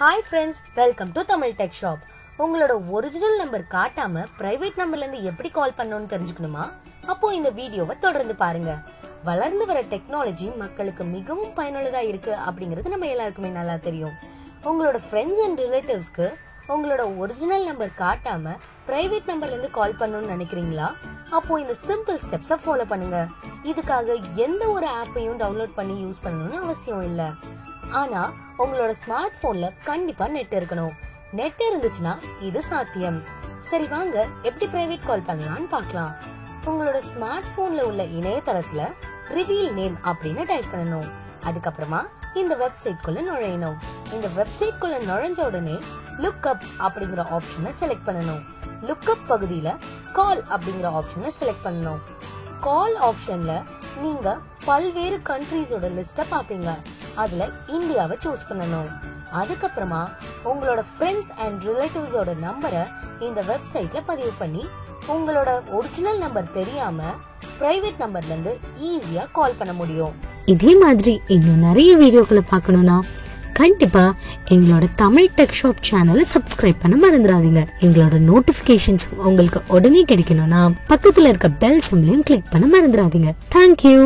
Hi friends, welcome to Tamil tech shop. உங்களோட original number காட்டாம private நம்பர்ல இருந்து எப்படி கால் பண்ணணும்னு தெரிஞ்சுக்கணுமா? அப்போ இந்த வீடியோவை தொடர்ந்து பாருங்க. வளர்ந்து வர டெக்னாலஜி மக்களுக்கு மிகவும் பயனுள்ளதா இருக்கு அப்படிங்கிறது நம்ம எல்லாருக்குமே நல்லா தெரியும். உங்களோட ஃப்ரெண்ட்ஸ் அண்ட் ரிலேட்டிவ்ஸ்க்கு உங்களோட ஒரிஜினல் நம்பர் காட்டாம பிரைவேட் நம்பர்ல இருந்து கால் பண்ணணும்னு நினைக்கிறீங்களா? அப்போ இந்த சிம்பிள் ஸ்டெப்ஸை ஃபாலோ பண்ணுங்க. இதுக்காக எந்த ஒரு ஆப்பையும் டவுன்லோட் பண்ணி யூஸ் பண்ணணும்னு அவசியம் இல்ல. ஆனா உங்களோட ஸ்மார்ட் போன்ல கண்டிப்பா நெட் இருக்கணும். நெட் இருந்துச்சுன்னா இது சாத்தியம். சரி, வாங்க எப்படி பிரைவேட் கால் பண்ணலாம்னு பார்க்கலாம். உங்களோட ஸ்மார்ட் போன்ல உள்ள இணையதளத்துல ரிவீல் நேம் அப்படின்னு டைப் பண்ணணும். அதுக்கப்புறமா இந்த வெப்சைட் குள்ள நுழையணும். இந்த வெப்சைட் குள்ள நுழைஞ்ச உடனே லுக் அப் அப்படிங்கிற ஆப்ஷனை செலக்ட் பண்ணணும். லுக் அப் பகுதியில கால் அப்படிங்கிற ஆப்ஷனை செலக்ட் பண்ணணும். கால் ஆப்ஷன்ல நீங்க பல்வேறு கண்ட்ரீஸோட லிஸ்ட பாப்பீங்க. அதுல இந்தியாவை சூஸ் பண்ணணும். அதுக்கப்புறமா உங்களோட ஃப்ரெண்ட்ஸ் அண்ட் ரிலேட்டிவ்ஸோட நம்பரை இந்த வெப்சைட்ல பதிவு பண்ணி உங்களோட ஒரிஜினல் நம்பர் தெரியாம பிரைவேட் நம்பர்ல இருந்து ஈஸியா கால் பண்ண முடியும். இதே மாதிரி இன்னும் நிறைய வீடியோக்களை பார்க்கணும்னா கண்டிப்பா எங்களோட தமிழ் டெக் ஷாப் சேனலை சப்ஸ்கிரைப் பண்ண மறந்துடாதீங்க. எங்களோட நோட்டிபிகேஷன்ஸ் உங்களுக்கு உடனே கிடைக்கணும்னா பக்கத்துல இருக்க பெல் சிம்பலையும் கிளிக் பண்ண மறந்துடாதீங்க. தேங்க்யூ.